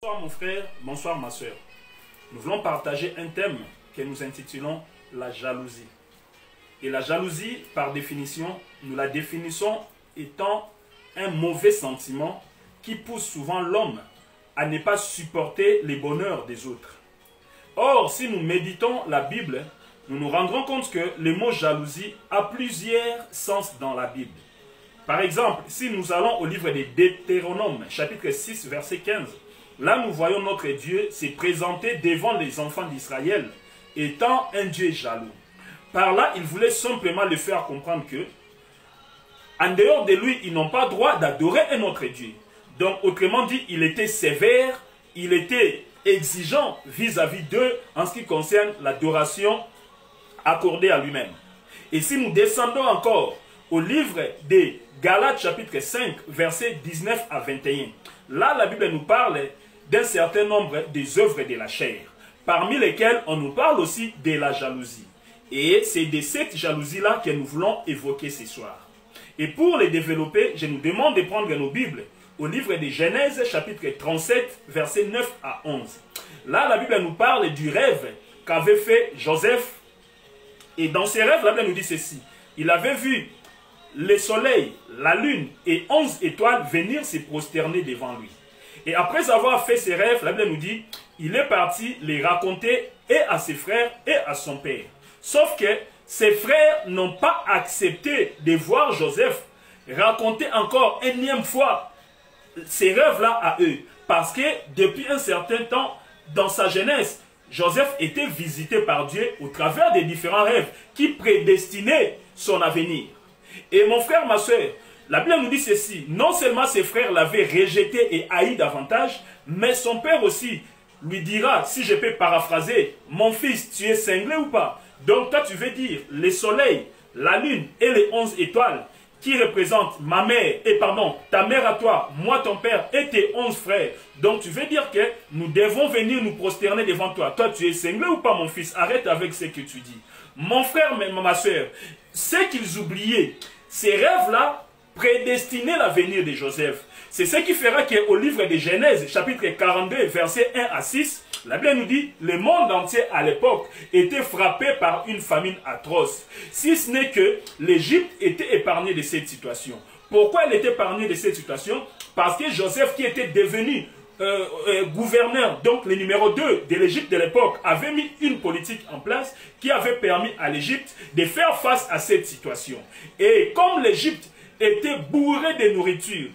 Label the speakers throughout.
Speaker 1: Bonsoir mon frère, bonsoir ma soeur. Nous voulons partager un thème que nous intitulons la jalousie. Et la jalousie, par définition, nous la définissons étant un mauvais sentiment qui pousse souvent l'homme à ne pas supporter les bonheurs des autres. Or, si nous méditons la Bible, nous nous rendrons compte que le mot jalousie a plusieurs sens dans la Bible. Par exemple, si nous allons au livre de Deutéronome, chapitre 6, verset 15, là, nous voyons notre Dieu se présenter devant les enfants d'Israël, étant un Dieu jaloux. Par là, il voulait simplement le faire comprendre que, en dehors de lui, ils n'ont pas droit d'adorer un autre Dieu. Donc, autrement dit, il était sévère, il était exigeant vis-à-vis d'eux en ce qui concerne l'adoration accordée à lui-même. Et si nous descendons encore au livre des Galates, chapitre 5, versets 19 à 21, là, la Bible nous parle d'un certain nombre des œuvres de la chair, parmi lesquelles on nous parle aussi de la jalousie. Et c'est de cette jalousie-là que nous voulons évoquer ce soir. Et pour les développer, je nous demande de prendre nos Bibles au livre de Genèse, chapitre 37, versets 9 à 11. Là, la Bible nous parle du rêve qu'avait fait Joseph. Et dans ces rêves, la Bible nous dit ceci. Il avait vu le soleil, la lune et 11 étoiles venir se prosterner devant lui. Et après avoir fait ses rêves, la Bible nous dit, il est parti les raconter et à ses frères et à son père. Sauf que ses frères n'ont pas accepté de voir Joseph raconter encore énième fois ces rêves-là à eux. Parce que depuis un certain temps, dans sa jeunesse, Joseph était visité par Dieu au travers des différents rêves qui prédestinaient son avenir. Et mon frère, ma soeur, la Bible nous dit ceci, non seulement ses frères l'avaient rejeté et haï davantage, mais son père aussi lui dira, si je peux paraphraser, mon fils, tu es cinglé ou pas? Donc toi tu veux dire, le soleil, la lune et les 11 étoiles qui représentent ma mère, et pardon, ta mère à toi, moi ton père et tes 11 frères. Donc tu veux dire que nous devons venir nous prosterner devant toi. Toi tu es cinglé ou pas mon fils? Arrête avec ce que tu dis. Mon frère, ma soeur, ce qu'ils oubliaient, ces rêves-là, prédestiner l'avenir de Joseph. C'est ce qui fera qu'au livre de Genèse, chapitre 42, versets 1 à 6, la Bible nous dit, le monde entier à l'époque était frappé par une famine atroce. Si ce n'est que l'Égypte était épargnée de cette situation. Pourquoi elle était épargnée de cette situation? Parce que Joseph, qui était devenu gouverneur, donc le numéro 2 de l'Égypte de l'époque, avait mis une politique en place qui avait permis à l'Égypte de faire face à cette situation. Et comme l'Égypte était bourré de nourriture,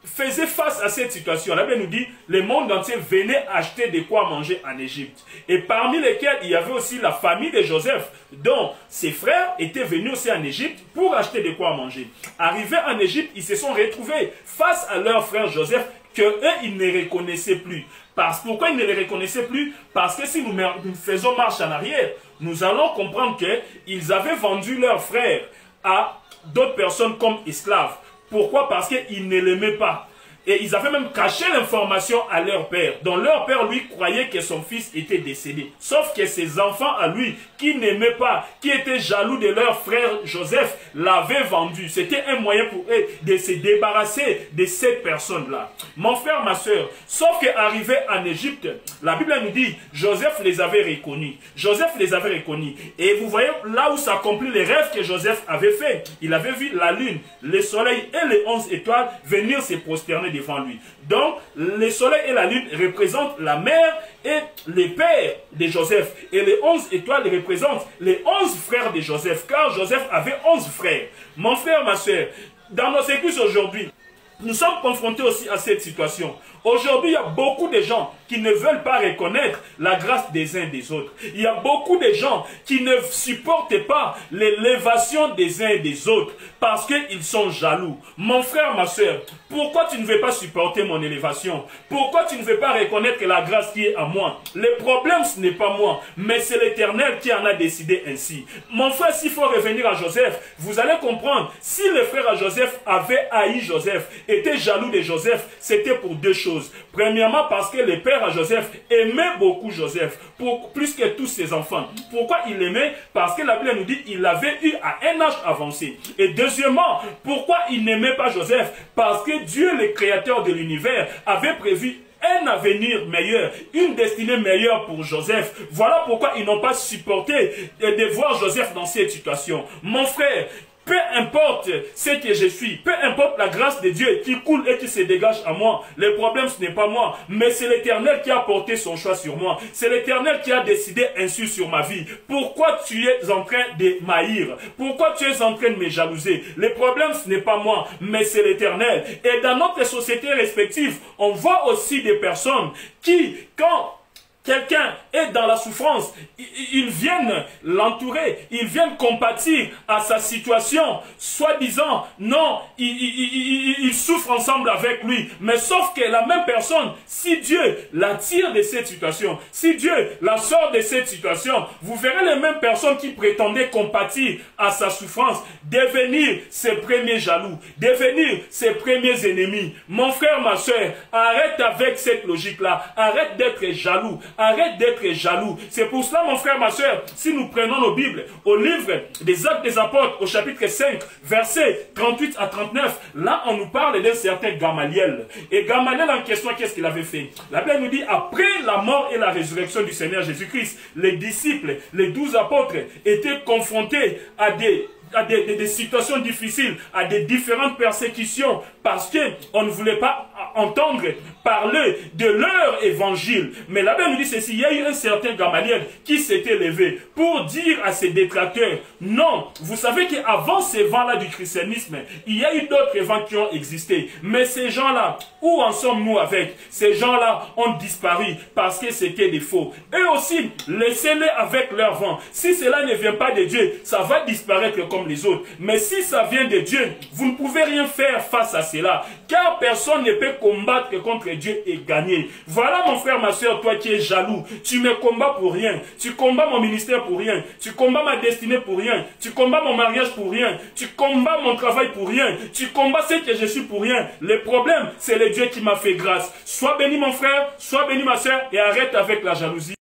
Speaker 1: faisait face à cette situation. La Bible nous dit, le monde entier venait acheter de quoi manger en Égypte. Et parmi lesquels il y avait aussi la famille de Joseph, dont ses frères étaient venus aussi en Égypte pour acheter de quoi manger. Arrivés en Égypte, ils se sont retrouvés face à leur frère Joseph, que eux, ils ne reconnaissaient plus. Pourquoi ils ne les reconnaissaient plus? Parce que si nous faisons marche en arrière, nous allons comprendre qu'ils avaient vendu leur frère à d'autres personnes comme esclaves. Pourquoi? Parce qu'ils ne l'aimaient pas. Et ils avaient même caché l'information à leur père. Donc leur père, lui, croyait que son fils était décédé. Sauf que ses enfants à lui, qui n'aimaient pas, qui étaient jaloux de leur frère Joseph, l'avaient vendu. C'était un moyen pour eux de se débarrasser de cette personne-là. Mon frère, ma soeur, sauf qu'arrivé en Égypte, la Bible nous dit, Joseph les avait reconnus. Joseph les avait reconnus. Et vous voyez là où s'accomplit les rêves que Joseph avait fait. Il avait vu la lune, le soleil et les 11 étoiles venir se prosterner devant lui. Donc, le soleil et la lune représentent la mère et les pères de Joseph. Et les 11 étoiles représentent les 11 frères de Joseph, car Joseph avait 11 frères. Mon frère, ma soeur, dans nos églises aujourd'hui, nous sommes confrontés aussi à cette situation. Aujourd'hui, il y a beaucoup de gens qui ne veulent pas reconnaître la grâce des uns et des autres. Il y a beaucoup de gens qui ne supportent pas l'élévation des uns et des autres parce qu'ils sont jaloux. Mon frère, ma soeur, pourquoi tu ne veux pas supporter mon élévation? Pourquoi tu ne veux pas reconnaître la grâce qui est à moi? Le problème, ce n'est pas moi, mais c'est l'Éternel qui en a décidé ainsi. Mon frère, s'il faut revenir à Joseph, vous allez comprendre, si les frères à Joseph avaient haï Joseph, étaient jaloux de Joseph, c'était pour deux choses. Premièrement, parce que le père à Joseph aimait beaucoup Joseph, plus que tous ses enfants. Pourquoi il l'aimait? Parce que la Bible nous dit qu'il l'avait eu à un âge avancé. Et deuxièmement, pourquoi il n'aimait pas Joseph? Parce que Dieu, le créateur de l'univers, avait prévu un avenir meilleur, une destinée meilleure pour Joseph. Voilà pourquoi ils n'ont pas supporté de voir Joseph dans cette situation. Mon frère, peu importe ce que je suis, peu importe la grâce de Dieu qui coule et qui se dégage à moi, le problème ce n'est pas moi, mais c'est l'Éternel qui a porté son choix sur moi. C'est l'Éternel qui a décidé ainsi sur ma vie. Pourquoi tu es en train de m'haïr? Pourquoi tu es en train de me jalouser? Le problème ce n'est pas moi, mais c'est l'Éternel. Et dans notre société respective, on voit aussi des personnes qui, quand quelqu'un est dans la souffrance, ils viennent l'entourer, ils viennent compatir à sa situation, soi-disant, non, ils souffrent ensemble avec lui. Mais sauf que la même personne, si Dieu la tire de cette situation, si Dieu la sort de cette situation, vous verrez les mêmes personnes qui prétendaient compatir à sa souffrance, devenir ses premiers jaloux, devenir ses premiers ennemis. Mon frère, ma soeur, arrête avec cette logique-là, arrête d'être jaloux. Arrête d'être jaloux. C'est pour cela, mon frère, ma soeur, si nous prenons nos Bibles, au livre des Actes des Apôtres, au chapitre 5, versets 38 à 39, là, on nous parle d'un certain Gamaliel. Et Gamaliel, en question, qu'est-ce qu'il avait fait? La Bible nous dit, après la mort et la résurrection du Seigneur Jésus-Christ, les disciples, les 12 apôtres, étaient confrontés à des situations difficiles, à des différentes persécutions, parce qu'on ne voulait pas entendre parler de leur évangile. Mais la Bible nous dit ceci, il y a eu un certain Gamaliel qui s'était levé pour dire à ses détracteurs, non, vous savez qu'avant ces vents-là du christianisme, il y a eu d'autres vents qui ont existé. Mais ces gens-là, où en sommes-nous avec? Ces gens-là ont disparu parce que c'était des faux. Eux aussi, laissez-les avec leur vent. Si cela ne vient pas de Dieu, ça va disparaître comme les autres. Mais si ça vient de Dieu, vous ne pouvez rien faire face à cela. Car personne ne peut combattre contre Dieu et gagner. Voilà, mon frère, ma soeur, toi qui es jaloux. Tu me combats pour rien. Tu combats mon ministère pour rien. Tu combats ma destinée pour rien. Tu combats mon mariage pour rien. Tu combats mon travail pour rien. Tu combats ce que je suis pour rien. Le problème, c'est le Dieu qui m'a fait grâce. Sois béni, mon frère. Sois béni, ma soeur. Et arrête avec la jalousie.